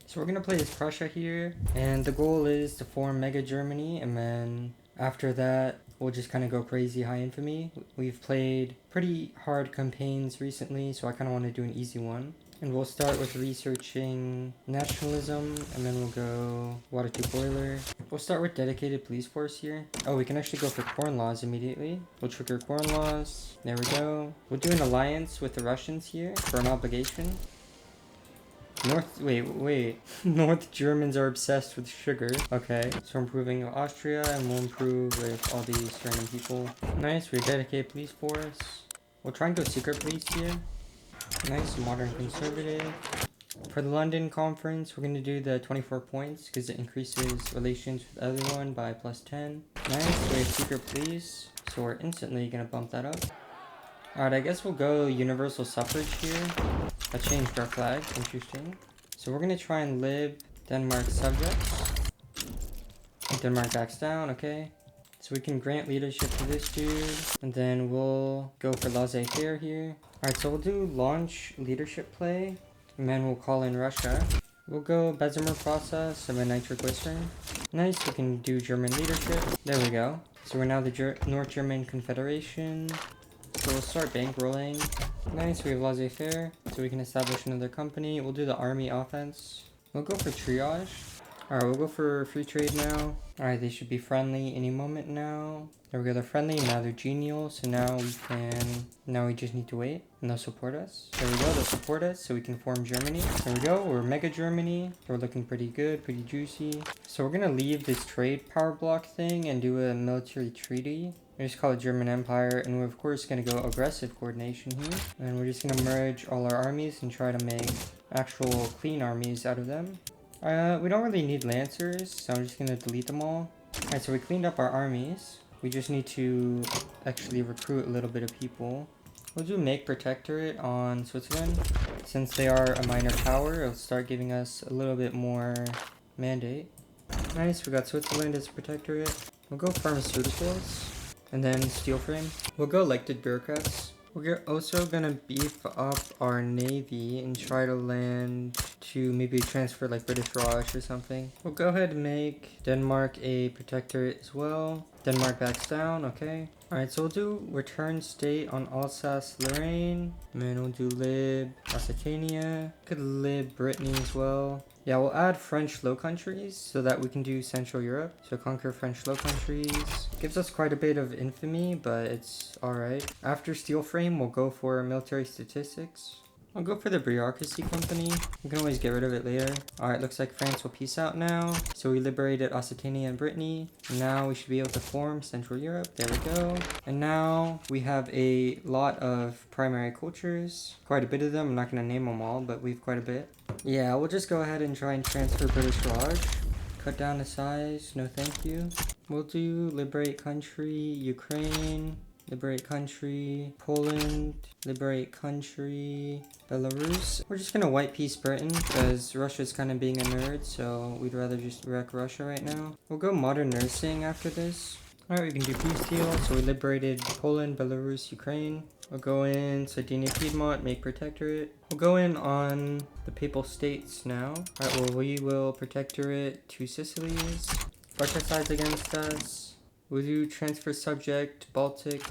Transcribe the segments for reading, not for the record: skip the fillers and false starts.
So we're gonna play as Prussia here, and the goal is to form Mega Germany, and then after that, we'll just kind of go crazy high infamy. We've played pretty hard campaigns recently, so I kind of want to do an easy one. And we'll start with researching nationalism, and then we'll go water to boiler. We'll start with dedicated police force here. Oh, we can actually go for corn laws immediately. We'll trigger corn laws. There we go. We'll do an alliance with the Russians here for an obligation. Wait. North Germans are obsessed with sugar. Okay, so we're improving Austria, and we'll improve with all these random people. Nice, we dedicate police force. We'll try and go secret police here. Nice, modern conservative. For the London conference, we're going to do the 24 points because it increases relations with everyone by +10. Nice, we have secret police, so we're instantly going to bump that up. Alright, I guess we'll go universal suffrage here. I changed our flag, interesting. So we're going to try and lib Denmark subjects. Denmark backs down, okay. So we can grant leadership to this dude, and then we'll go for laissez-faire here. Alright, so we'll do launch leadership play, and then we'll call in Russia. We'll go Bessemer process and then nitroglycerin. Nice, we can do German leadership. There we go. So we're now the North German Confederation. So we'll start bankrolling. Nice, we have laissez-faire, so we can establish another company. We'll do the army offense. We'll go for triage. Alright, we'll go for free trade now. Alright, they should be friendly any moment now. There we go, they're friendly, now they're genial, so now we just need to wait, and they'll support us. There we go, they'll support us, so we can form Germany. There we go, we're Mega Germany. We're looking pretty good, pretty juicy. So we're gonna leave this trade power block thing and do a military treaty. We just call it German Empire, and we're of course gonna go aggressive coordination here. And we're just gonna merge all our armies and try to make actual clean armies out of them. We don't really need lancers, so I'm just gonna delete them all. Alright, so we cleaned up our armies. We just need to actually recruit a little bit of people. We'll do make protectorate on Switzerland. Since they are a minor power, it'll start giving us a little bit more mandate. Nice, we got Switzerland as a protectorate. We'll go pharmaceuticals, and then steel frame. We'll go elected bureaucrats. We're also gonna beef up our navy and try to land to maybe transfer like British Raj or something. We'll go ahead and make Denmark a protectorate as well. Denmark backs down, okay. Alright, so we'll do return state on Alsace-Lorraine. And then we'll do lib Occitania. Could lib Brittany as well. Yeah, we'll add French Low Countries so that we can do Central Europe. So conquer French Low Countries. Gives us quite a bit of infamy, but it's alright. After steel frame, we'll go for military statistics. I'll go for the bureaucracy company. We can always get rid of it later. Alright, looks like France will peace out now. So we liberated Occitania and Brittany. Now we should be able to form Central Europe. There we go. And now we have a lot of primary cultures. Quite a bit of them. I'm not going to name them all, but we have quite a bit. Yeah, we'll just go ahead and try and transfer British Raj. Cut down the size. No thank you. We'll do liberate country, Ukraine. Liberate country, Poland, liberate country, Belarus. We're just gonna white peace Britain because Russia's kind of being a nerd, so we'd rather just wreck Russia right now. We'll go modern nursing after this. Alright, we can do peace deal. So we liberated Poland, Belarus, Ukraine. We'll go in Sardinia, Piedmont, make protectorate. We'll go in on the Papal States now. Alright, well we will protectorate two Sicilies. Russia sides against us. We'll do transfer subject, Baltic,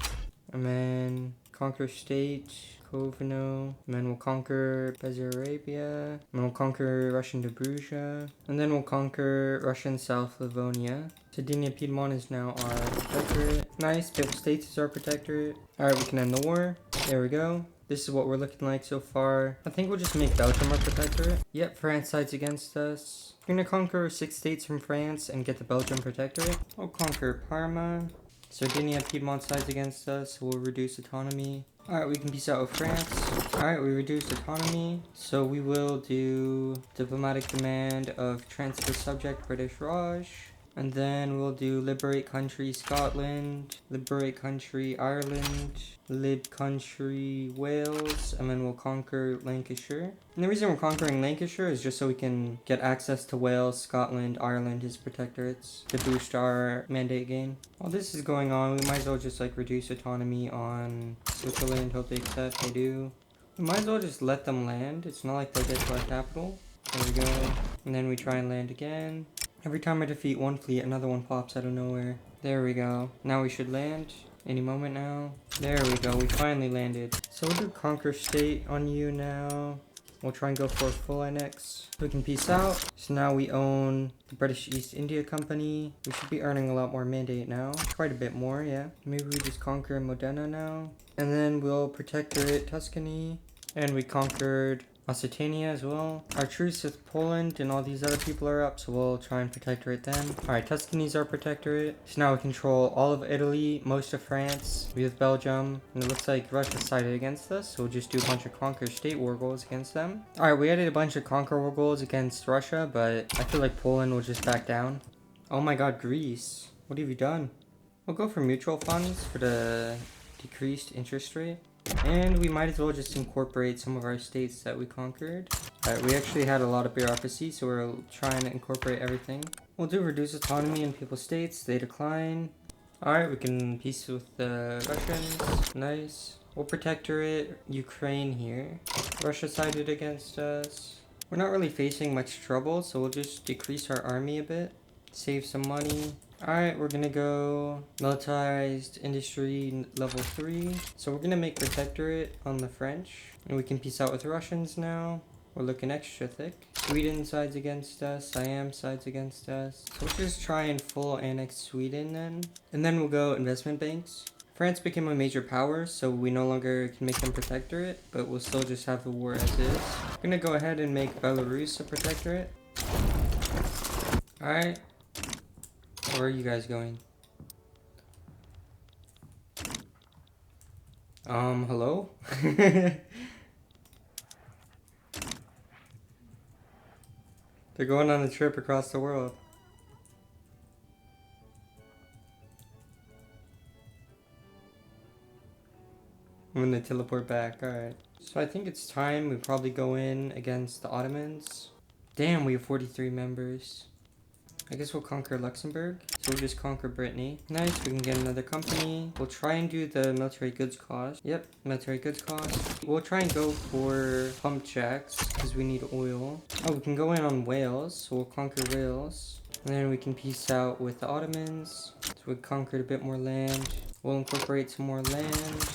and then conquer state, Kovno, and then we'll conquer Bessarabia, and then we'll conquer Russian Dobruja, and then we'll conquer Russian South Livonia. Sardinia Piedmont is now our protectorate. Nice, Papal States is our protectorate. Alright, we can end the war. There we go. This is what we're looking like so far. I think we'll just make Belgium our protectorate. Yep, France sides against us. We're gonna conquer 6 states from France and get the Belgium protectorate. We'll conquer Parma. Sardinia, Piedmont sides against us. We'll reduce autonomy. Alright, we can peace out with France. Alright, we reduced autonomy. So we will do diplomatic demand of transfer subject British Raj. And then we'll do liberate country Scotland, liberate country Ireland, lib country Wales, and then we'll conquer Lancashire. And the reason we're conquering Lancashire is just so we can get access to Wales, Scotland, Ireland as protectorates to boost our mandate gain. While this is going on, we might as well just like reduce autonomy on Switzerland, hope they accept, they do. We might as well just let them land. It's not like they'll get to our capital. There we go. And then we try and land again. Every time I defeat one fleet, another one pops out of nowhere. There we go. Now we should land. Any moment now. There we go. We finally landed. So we'll do conquer state on you now. We'll try and go for a full annex. We can peace out. So now we own the British East India Company. We should be earning a lot more mandate now. Quite a bit more, yeah. Maybe we just conquer Modena now. And then we'll protectorate Tuscany. And we conquered Occitania as well. Our truce with Poland and all these other people are up, so we'll try and protectorate them. Alright, Tuscany's our protectorate. So now we control all of Italy, most of France, we have Belgium, and it looks like Russia sided against us, so we'll just do a bunch of conquer state war goals against them. Alright, we added a bunch of conquer war goals against Russia, but I feel like Poland will just back down. Oh my god, Greece. What have you done? We'll go for mutual funds for the decreased interest rate. And we might as well just incorporate some of our states that we conquered. Alright, we actually had a lot of bureaucracy, so we're trying to incorporate everything. We'll do reduce autonomy in people's states. They decline. Alright, we can peace with the Russians. Nice. We'll protectorate Ukraine here. Russia sided against us. We're not really facing much trouble, so we'll just decrease our army a bit. Save some money. Alright, we're gonna go militarized industry level 3. So we're gonna make protectorate on the French. And we can peace out with Russians now. We're looking extra thick. Sweden sides against us. Siam sides against us. So we'll just try and full annex Sweden then. And then we'll go investment banks. France became a major power, so we no longer can make them protectorate. But we'll still just have the war as is. We're gonna go ahead and make Belarus a protectorate. Alright. Where are you guys going? Hello? They're going on a trip across the world. When they teleport back, alright. So I think it's time we probably go in against the Ottomans. Damn, we have 43 members. I guess we'll conquer Luxembourg. So we'll just conquer Brittany. Nice, we can get another company. We'll try and do the military goods cost. Yep, military goods cost. We'll try and go for pump jacks because we need oil. Oh, we can go in on Wales. So we'll conquer Wales. And then we can peace out with the Ottomans. So we conquered a bit more land. We'll incorporate some more land.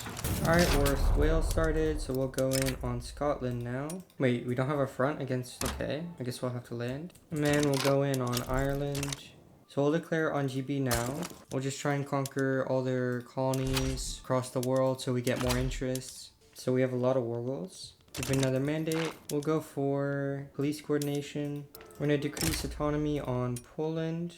Alright, Wales started, so we'll go in on Scotland now. Wait, we don't have a front against... Okay, I guess we'll have to land. And then we'll go in on Ireland. So we'll declare on GB now. We'll just try and conquer all their colonies across the world so we get more interests. So we have a lot of war goals. Give another mandate. We'll go for police coordination. We're going to decrease autonomy on Poland.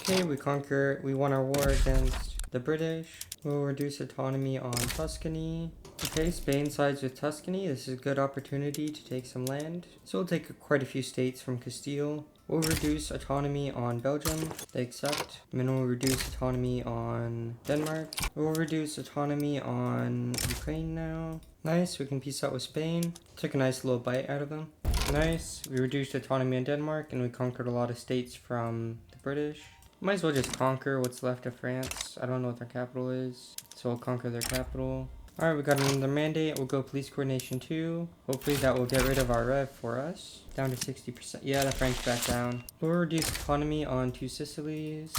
Okay, we won our war against the British. We'll reduce autonomy on Tuscany. Okay, Spain sides with Tuscany. This is a good opportunity to take some land. So we'll take quite a few states from Castile. We'll reduce autonomy on Belgium. They accept. And then we'll reduce autonomy on Denmark. We'll reduce autonomy on Ukraine now. Nice, we can peace out with Spain. Took a nice little bite out of them. Nice, we reduced autonomy in Denmark and we conquered a lot of states from the British. Might as well just conquer what's left of France. I don't know what their capital is, so we'll conquer their capital. Alright, we got another mandate. We'll go police coordination 2. Hopefully that will get rid of our rev for us. Down to 60%. Yeah, the French back down. We'll reduce autonomy on 2 Sicilies.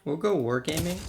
We'll go wargaming.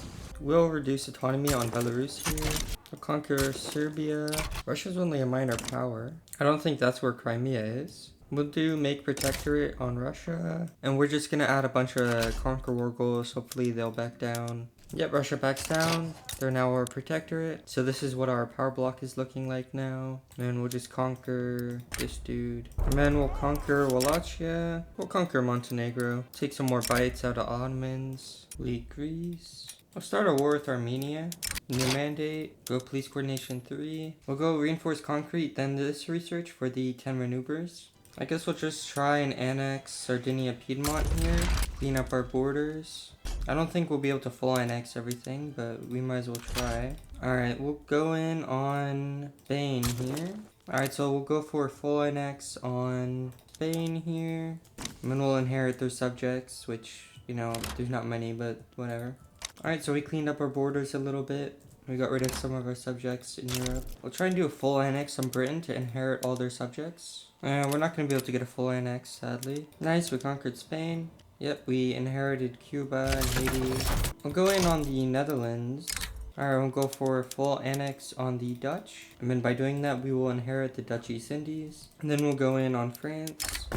We'll reduce autonomy on Belarus here. We'll conquer Serbia. Russia's only a minor power. I don't think that's where Crimea is. We'll do make protectorate on Russia. And we're just gonna add a bunch of conquer war goals. Hopefully they'll back down. Yep, Russia backs down. They're now our protectorate. So this is what our power block is looking like now. And we'll just conquer this dude. And then we'll conquer Wallachia. We'll conquer Montenegro. Take some more bites out of Ottomans. League Greece. We'll start a war with Armenia. New mandate. Go police coordination 3. We'll go reinforce concrete, then this research for the 10 maneuvers. I guess we'll just try and annex Sardinia Piedmont here. Clean up our borders. I don't think we'll be able to full annex everything, but we might as well try. Alright, we'll go in on Spain here. Alright, so we'll go for full annex on Spain here. And then we'll inherit their subjects, which, you know, there's not many, but whatever. Alright, so we cleaned up our borders a little bit. We got rid of some of our subjects in Europe. We'll try and do a full annex on Britain to inherit all their subjects. We're not going to be able to get a full annex, sadly. Nice, we conquered Spain. Yep, we inherited Cuba and Haiti. We'll go in on the Netherlands. Alright, we'll go for a full annex on the Dutch. And then by doing that, we will inherit the Dutch East Indies. And then we'll go in on France.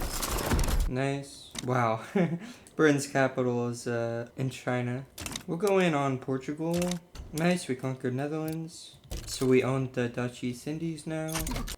Nice. Wow. Britain's capital is in China. We'll go in on Portugal. Nice, we conquered Netherlands. So we own the Dutch East Indies now.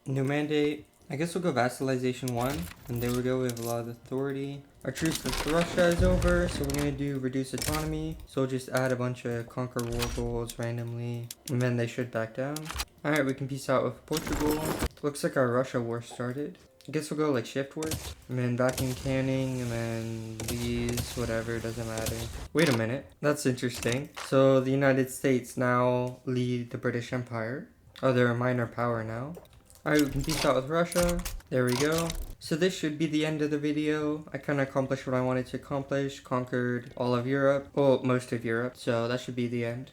New mandate. I guess we'll go vassalization 1. And there we go, we have a lot of authority. Our truce with Russia is over, so we're going to do reduce autonomy. So we'll just add a bunch of conquer war goals randomly. And then they should back down. Alright, we can peace out with Portugal. Looks like our Russia war started. I guess we'll go like shift work. And then vacuum canning, and then these, whatever, doesn't matter. Wait a minute, that's interesting. So the United States now lead the British Empire. Oh, they're a minor power now. Alright, we can peace out with Russia. There we go. So this should be the end of the video. I kind of accomplished what I wanted to accomplish. Conquered all of Europe. Well, most of Europe. So that should be the end.